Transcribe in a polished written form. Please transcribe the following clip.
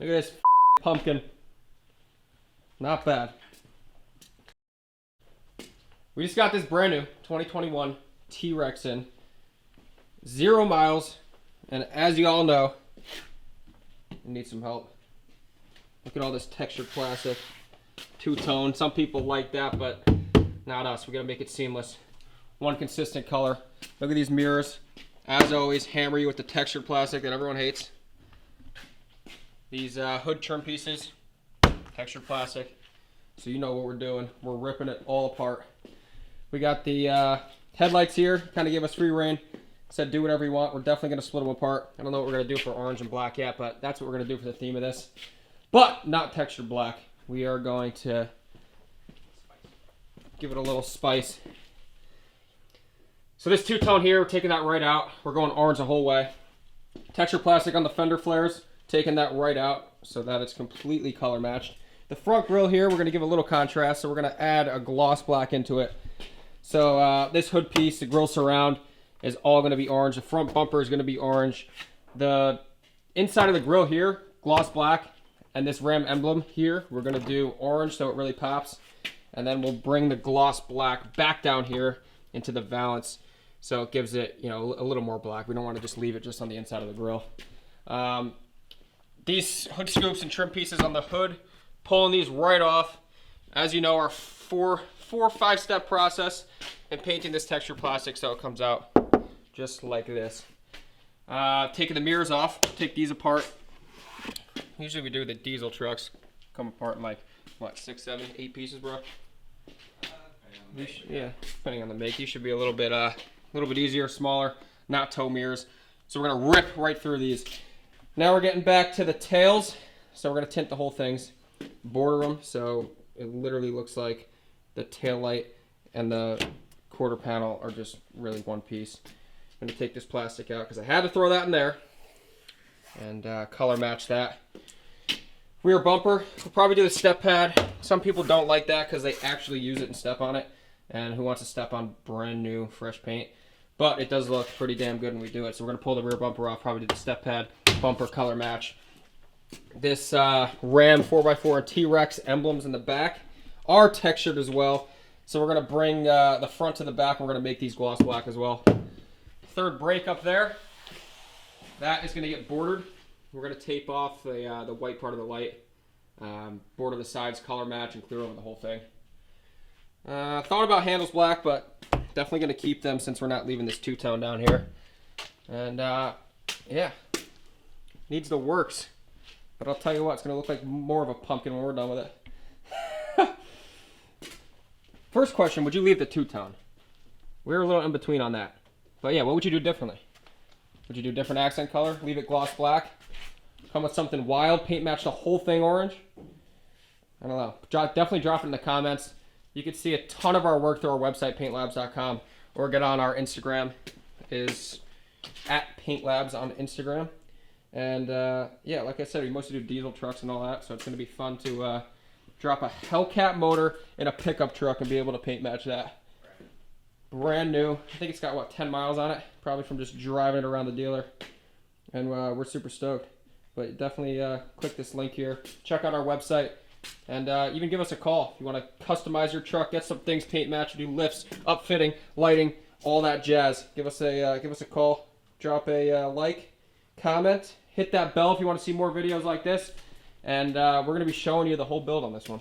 Look at this pumpkin. Not bad. We just got this brand new 2021 T-Rex in. 0 miles. And as you all know, we need some help. Look at all this textured plastic. Two-tone. Some people like that, but not us. We gotta make it seamless. One consistent color. Look at these mirrors. As always, hammer you with the textured plastic that everyone hates. These hood trim pieces, textured plastic. So you know what we're doing. We're ripping it all apart. We got the headlights here. Kind of give us free reign. Said do whatever you want. We're definitely going to split them apart. I don't know what we're going to do for orange and black yet, but that's what we're going to do for the theme of this. But not textured black. We are going to give it a little spice. So this two-tone here, we're taking that right out. We're going orange the whole way. Textured plastic on the fender flares, taking that right out so that it's completely color matched. The front grille here, we're going to give a little contrast, so we're going to add a gloss black into it. So this hood piece, the grille surround, is all going to be orange. The front bumper is going to be orange. The inside of the grille here, gloss black, and this Ram emblem here, we're going to do orange so it really pops. And then we'll bring the gloss black back down here into the valance, so it gives it, you know, a little more black. We don't want to just leave it just on the inside of the grille. These hood scoops and trim pieces on the hood, pulling these right off. As you know, our four or 5 step process in painting this texture plastic so it comes out just like this. Taking the mirrors off, take these apart. Usually we do the diesel trucks, come apart in like, what, 6, 7, 8 pieces, bro? Yeah, depending on the make. These should be a little bit easier, smaller, not tow mirrors. So we're gonna rip right through these. Now we're getting back to the tails. So we're gonna tint the whole things, border them, so it literally looks like the tail light and the quarter panel are just really one piece. I'm gonna take this plastic out because I had to throw that in there and color match that. Rear bumper, we'll probably do the step pad. Some people don't like that because they actually use it and step on it. And who wants to step on brand new, fresh paint? But it does look pretty damn good when we do it. So we're gonna pull the rear bumper off, probably do the step pad, bumper color match. This Ram 4x4 and T-Rex emblems in the back are textured as well. So we're gonna bring the front to the back. We're gonna make these gloss black as well. Third brake up there, that is gonna get bordered. We're gonna tape off the white part of the light, border the sides, color match, and clear over the whole thing. Thought about handles black, but definitely gonna keep them since we're not leaving this two-tone down here. And yeah, needs the works. But I'll tell you what, it's gonna look like more of a pumpkin when we're done with it. First question, would you leave the two-tone? We're a little in between on that. But yeah, what would you do differently? Would you do different accent color? Leave it gloss black? Come with something wild? Paint match the whole thing orange? I don't know. Definitely drop it in the comments. You can see a ton of our work through our website, paintlabz.com, or get on our Instagram. Is at Paint Labz on Instagram. And yeah, like I said, we mostly do diesel trucks and all that, so it's going to be fun to drop a Hellcat motor in a pickup truck and be able to paint match that. Brand new. I think it's got, what, 10 miles on it? Probably from just driving it around the dealer. And we're super stoked. But definitely click this link here. Check out our website. And even give us a call if you want to customize your truck, get some things paint match, do lifts, upfitting, lighting, all that jazz. Give us a call. Drop a like, comment, hit that bell if you want to see more videos like this. And we're going to be showing you the whole build on this one.